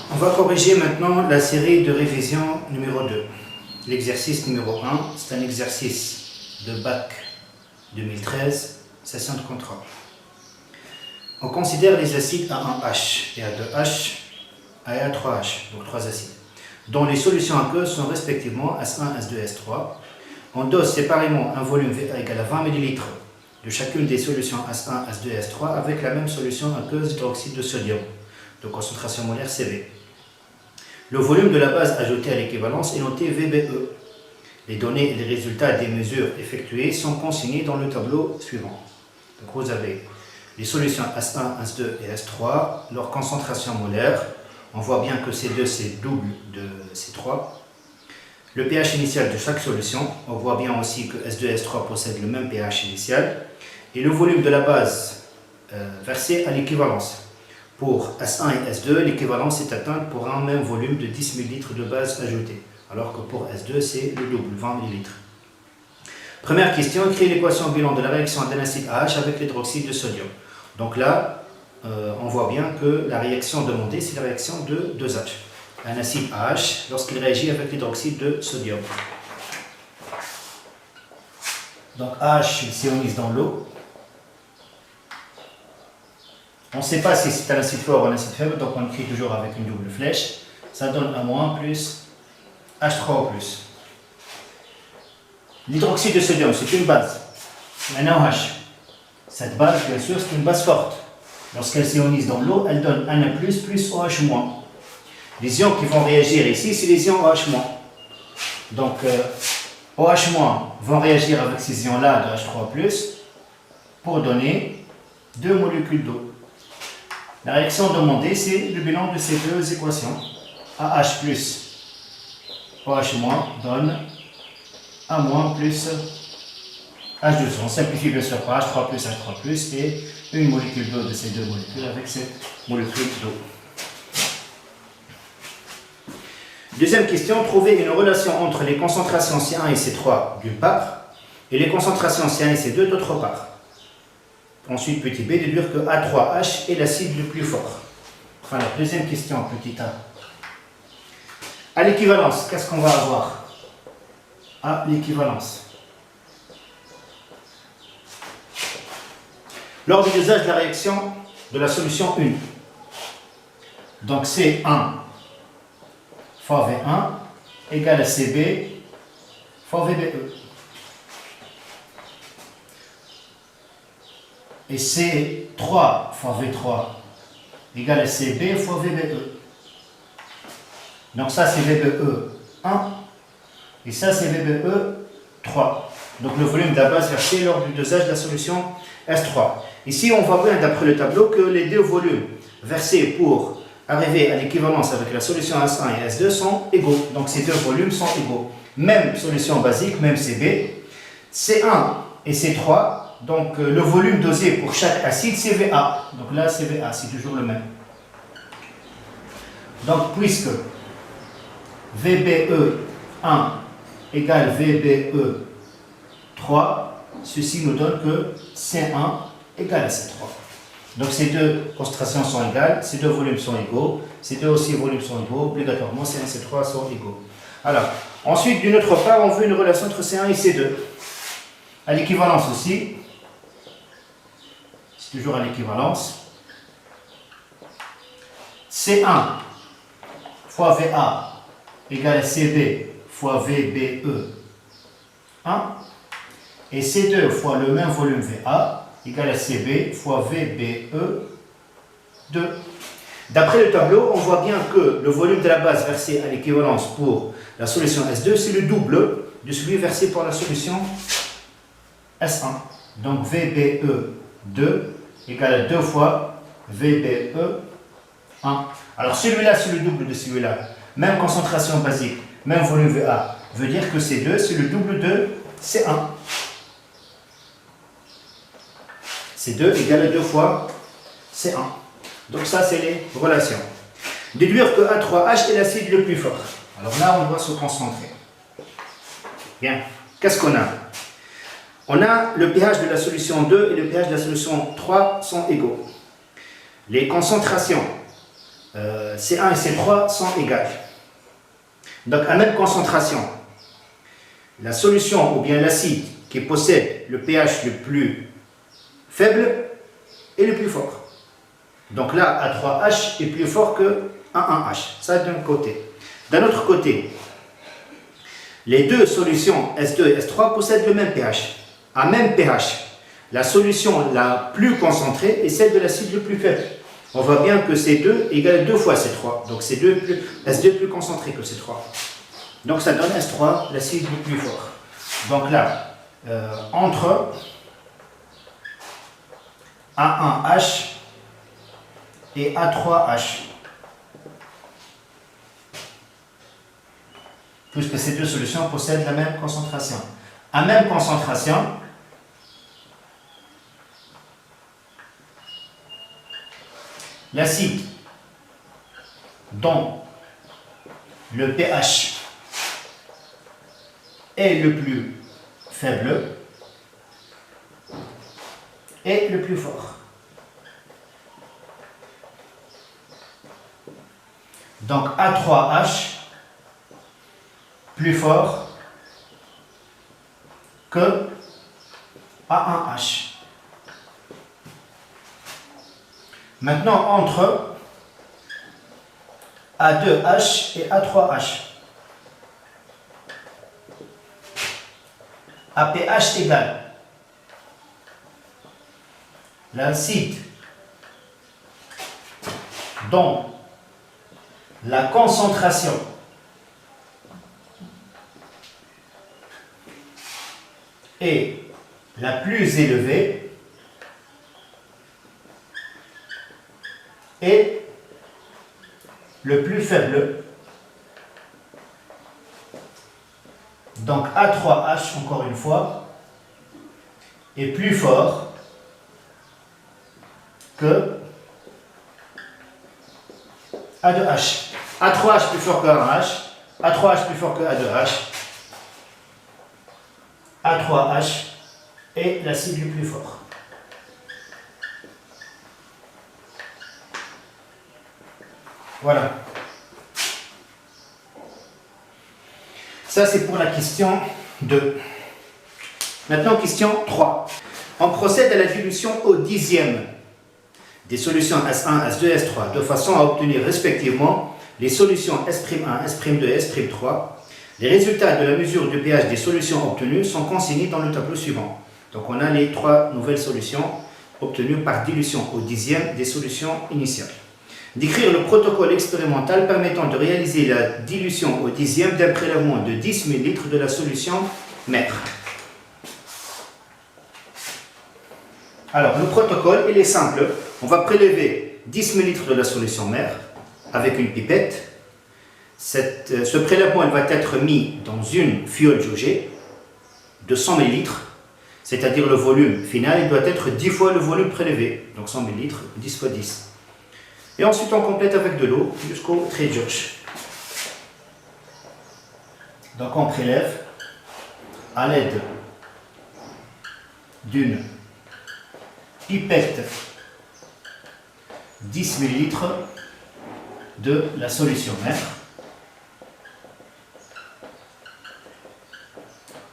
On va corriger maintenant la série de révision numéro 2. L'exercice numéro 1, c'est un exercice de bac 2013, session de contrôle. On considère les acides A1H et A2H et A3H, donc 3 acides, dont les solutions aqueuses sont respectivement S1, S2 et S3. On dose séparément un volume VA égal à 20 ml de chacune des solutions S1, S2 et S3 avec la même solution aqueuse d'hydroxyde de sodium de concentration molaire CV. Le volume de la base ajoutée à l'équivalence est noté VBE. Les données et les résultats des mesures effectuées sont consignés dans le tableau suivant. Donc vous avez les solutions S1, S2 et S3, leur concentration molaire. On voit bien que C2 c'est double de C3. Le pH initial de chaque solution. On voit bien aussi que S2 et S3 possèdent le même pH initial. Et le volume de la base versé à l'équivalence. Pour S1 et S2, l'équivalence est atteinte pour un même volume de 10 ml de base ajoutée, alors que pour S2, c'est le double, 20 ml. Première question, écrire l'équation bilan de la réaction d'un acide AH avec l'hydroxyde de sodium. Donc là, on voit bien que la réaction demandée, c'est la réaction de 2H. Un acide AH, lorsqu'il réagit avec l'hydroxyde de sodium. Donc AH, il s'ionise dans l'eau. On ne sait pas si c'est un acide fort ou un acide faible, donc on écrit toujours avec une double flèche. Ça donne A- plus H3O+. L'hydroxyde de sodium, c'est une base, un OH. Cette base, bien sûr, c'est une base forte. Lorsqu'elle s'ionise dans l'eau, elle donne Na+, plus OH-. Les ions qui vont réagir ici, c'est les ions OH-. Donc, OH- vont réagir avec ces ions-là de H3O+, pour donner 2 molécules d'eau. La réaction demandée, c'est le bilan de ces deux équations. AH plus OH- donne A- plus H2O. On simplifie bien sûr par H3 plus H3 plus et une molécule d'eau de ces deux molécules avec cette molécule d'eau. Deuxième question, trouver une relation entre les concentrations C1 et C3 d'une part et les concentrations C1 et C2 d'autre part. Ensuite, petit b, déduire que A3H est l'acide le plus fort. Alors, deuxième question, petit a. À l'équivalence, qu'est-ce qu'on va avoir? À l'équivalence. Lors du dosage de la réaction de la solution 1. Donc, C1 fois V1 égale à CB fois VBE. Et C3 fois V3 égale à CB fois VBE. Donc ça c'est VBE 1 et ça c'est VBE 3. Donc le volume de la base versé lors du dosage de la solution S3. Ici on voit bien d'après le tableau que les deux volumes versés pour arriver à l'équivalence avec la solution S1 et S2 sont égaux. Donc ces deux volumes sont égaux. Même solution basique, même CB. C1 et C3. Donc le volume dosé pour chaque acide, c'est VA. Donc là, c'est VA, c'est toujours le même. Donc puisque VBE 1 égale VBE 3, ceci nous donne que C1 égale à C3. Donc ces deux concentrations sont égales, ces deux volumes sont égaux, ces deux aussi volumes sont égaux, obligatoirement C1 et C3 sont égaux. Alors, ensuite, d'une autre part, on veut une relation entre C1 et C2. À l'équivalence aussi, c'est toujours à l'équivalence. C1 fois VA égale à CB fois VBE 1 et C2 fois le même volume VA égale à CB fois VBE 2. D'après le tableau, on voit bien que le volume de la base versé à l'équivalence pour la solution S2, c'est le double de celui versé pour la solution S1. Donc VBE 2 égale à 2 fois VBE 1. Alors celui-là, c'est le double de celui-là. Même concentration basique, même volume VA. Veut dire que C2, c'est le double de C1. C2 égale à 2 fois C1. Donc ça, c'est les relations. Déduire que A3H est l'acide le plus fort. Alors là, on doit se concentrer. Bien. Qu'est-ce qu'on a? On a le pH de la solution 2 et le pH de la solution 3 sont égaux. Les concentrations C1 et C3 sont égales. Donc à même concentration, la solution ou bien l'acide qui possède le pH le plus faible est le plus fort. Donc là, A3H est plus fort que A1H. Ça d'un côté. D'un autre côté, les deux solutions S2 et S3 possèdent le même pH. À même pH, la solution la plus concentrée est celle de l'acide le plus faible. On voit bien que C2 égale 2 fois C3. Donc S2 est plus concentré que C3. Donc ça donne S3, l'acide le plus fort. Donc là, entre A1H et A3H, puisque ces deux solutions possèdent la même concentration. À même concentration, l'acide dont le pH est le plus faible est le plus fort. Donc A3H plus fort que A1H. Maintenant, entre A2H et A3H, à pH égal, l'acide dont la concentration est la plus élevée est le plus faible. Donc A3H, encore une fois, est plus fort que A2H. A3H plus fort que A1H, A3H plus fort que A2H, A3H est l'acide le plus fort. Voilà. Ça, c'est pour la question 2. Maintenant, question 3. On procède à la dilution au dixième des solutions S1, S2 et S3, de façon à obtenir respectivement les solutions S'1, S'2 et S'3. Les résultats de la mesure du pH des solutions obtenues sont consignés dans le tableau suivant. Donc, on a les 3 nouvelles solutions obtenues par dilution au dixième des solutions initiales. D'écrire le protocole expérimental permettant de réaliser la dilution au dixième d'un prélèvement de 10 ml de la solution mère. Alors, le protocole, il est simple. On va prélever 10 ml de la solution mère avec une pipette. Ce prélèvement il va être mis dans une fiole jaugée de 100 ml, c'est-à-dire le volume final, il doit être 10 fois le volume prélevé. Donc 100 ml, 10 fois 10. Et ensuite, on complète avec de l'eau jusqu'au trait de jauge. Donc, on prélève à l'aide d'une pipette 10 ml de la solution mère.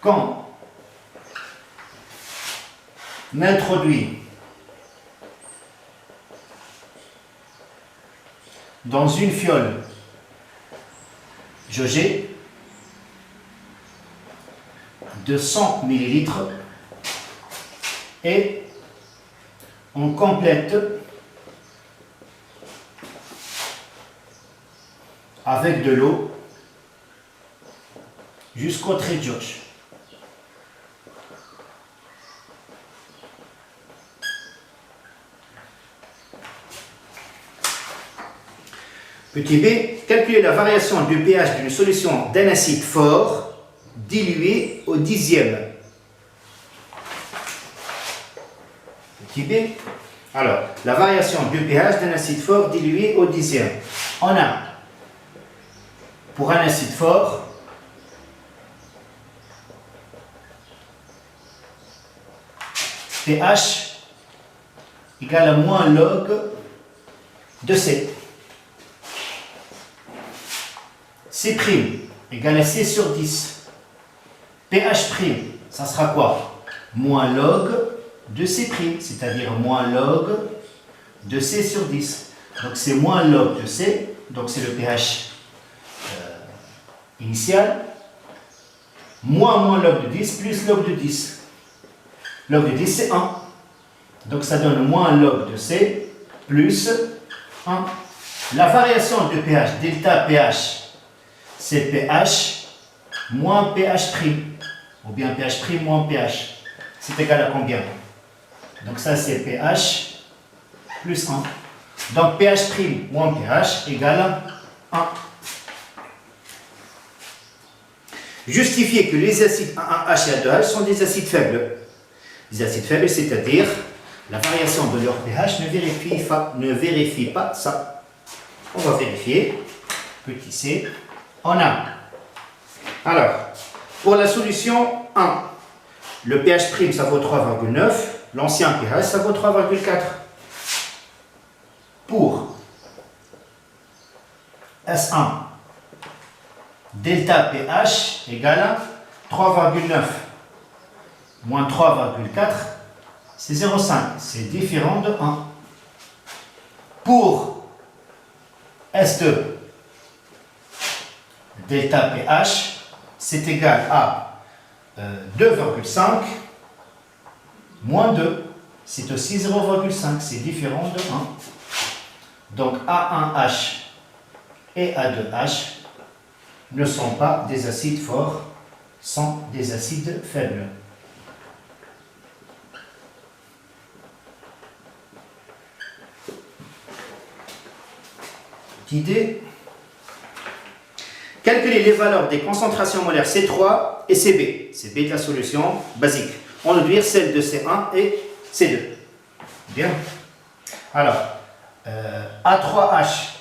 Quand on introduit dans une fiole jaugée de 100 ml et on complète avec de l'eau jusqu'au trait de jauge. Petit b, calculer la variation du pH d'une solution d'un acide fort dilué au dixième. Petit b, alors, la variation du pH d'un acide fort dilué au dixième. On a, pour un acide fort, pH égale à moins log de C. C' égale à C sur 10. pH', ça sera quoi? Moins log de C', c'est-à-dire moins log de C sur 10. Donc c'est moins log de C, donc c'est le pH initial, moins log de 10 plus log de 10. Log de 10 c'est 1. Donc ça donne moins log de C plus 1. La variation de pH, delta pH, c'est pH moins pH', ou bien pH' moins pH. C'est égal à combien? Donc ça c'est pH plus 1. Donc pH' moins pH égale à 1. Justifier que les acides A1H et A2H sont des acides faibles. Les acides faibles, c'est-à-dire la variation de leur pH ne vérifie pas ça. On va vérifier. Petit c. On a. Alors, pour la solution 1, le pH' ça vaut 3,9. L'ancien pH ça vaut 3,4. Pour S1, delta pH égale à 3,9 moins 3,4, c'est 0,5. C'est différent de 1. Pour S2, delta pH, c'est égal à 2,5 moins 2. C'est aussi 0,5. C'est différent de 1. Donc A1H et A2H ne sont pas des acides forts, sont des acides faibles. Idée. Calculer les valeurs des concentrations molaires C3 et CB. CB de la solution basique. On va dire celle de C1 et C2. Bien. Alors, A3H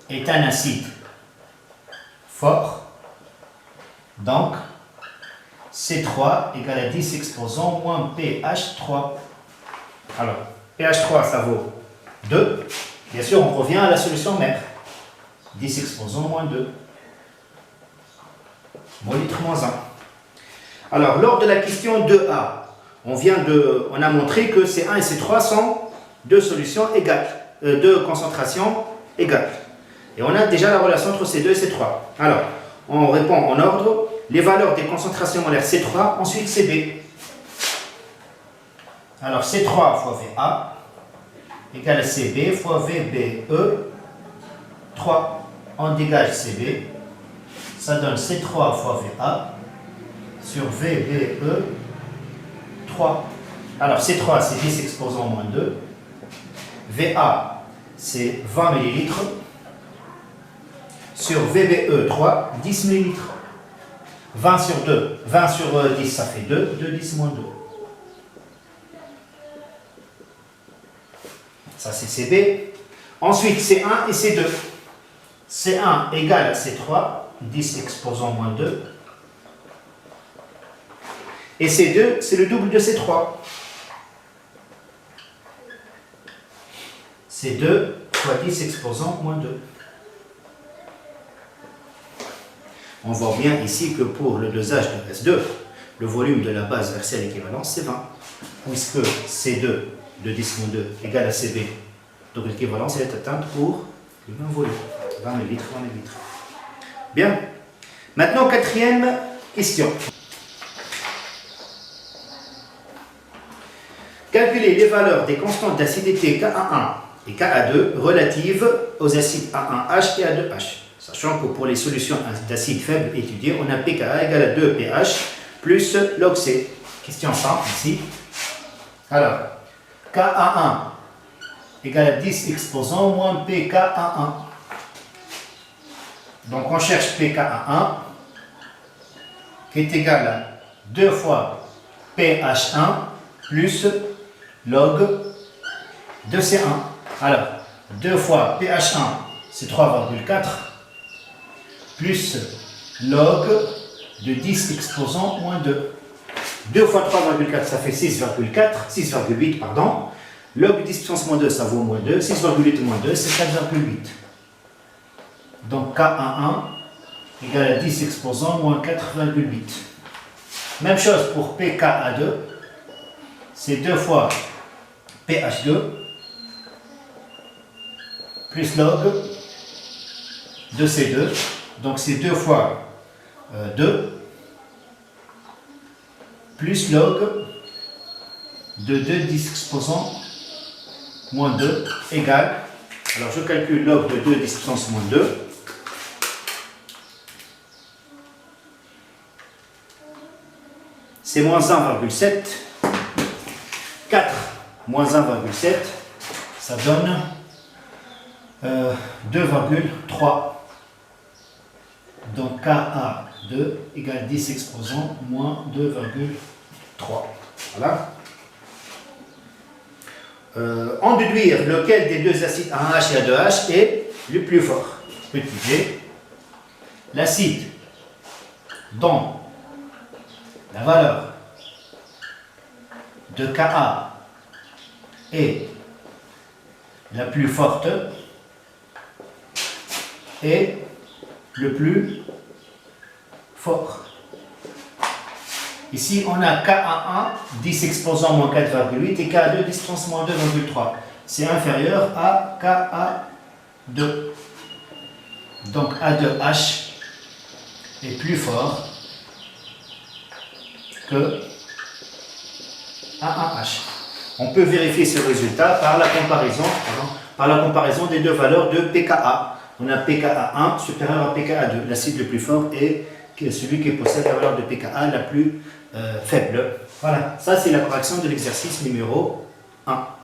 est un acide fort. Donc, C3 égale à 10 exposants moins pH3. Alors, pH3, ça vaut 2. Bien sûr, on revient à la solution mère. 10 exposants moins 2. Mol litre moins 1. Alors, lors de la question 2A, on a montré que C1 et C3 sont deux solutions égales, deux concentrations égales. Et on a déjà la relation entre C2 et C3. Alors, on répond en ordre. Les valeurs des concentrations molaires C3, ensuite CB. Alors, C3 fois VA égale à CB fois VBE 3. On dégage CB. Ça donne C3 fois VA sur VBE 3. Alors, C3, c'est 10 exposants moins 2. VA, c'est 20 ml. Sur VBE 3, 10 ml. 20 sur 2, 20 sur 10, ça fait 2. 2, 10 moins 2. Ça, c'est CB. Ensuite, C1 et C2. C1 égale à C3, 10 exposants moins 2. Et C2, c'est le double de C3. C2 fois 10 exposants moins 2. On voit bien ici que pour le dosage de S2, le volume de la base versée à l'équivalence, c'est 20. Puisque C2 de 10 moins 2 égale à CB. Donc l'équivalence est atteinte pour le même volume. 20 ml, 20 ml. Bien. Maintenant, quatrième question. Calculer les valeurs des constantes d'acidité Ka1 et Ka2 relatives aux acides A1H et A2H. Sachant que pour les solutions d'acides faibles étudiées, on a pKa égale à 2 pH plus log C. Question simple ici. Alors, Ka1 égale à 10 exposants moins pKa1. Donc on cherche pKa1 qui est égal à 2 fois pH1 plus log de C1. Alors, 2 fois pH1, c'est 3,4 plus log de 10 exposants moins 2. 2 fois 3,4, ça fait 6,8, pardon. Log de 10 puissance moins 2, ça vaut moins 2. 6,8 moins 2, c'est 4,8. Donc Ka1 égale à 10 exposants moins 4,8. Même chose pour pKa2. C'est 2 fois pH2 plus log de C2. Donc c'est 2 fois 2 plus log de 2 10 exposants moins 2 égale, alors je calcule log de 2 10 exposants moins 2, c'est moins 1,7, 4 moins 1,7, ça donne 2,3. Donc Ka2 égale 10 exposants moins 2,3. Voilà. En déduire lequel des deux acides A1H et A2H est le plus fort. Petit g. L'acide dont la valeur de Ka est la plus forte est le plus fort. Ici, on a Ka1, 10 exposants moins 4,8 et Ka2, 10 exposants moins 2,3. C'est inférieur à Ka2. Donc A2H est plus fort que A1H. On peut vérifier ce résultat par la comparaison des deux valeurs de pKa. On a pKa1 supérieur à pKa2. L'acide le plus fort est celui qui possède la valeur de pKa la plus faible. Voilà, ça c'est la correction de l'exercice numéro 1.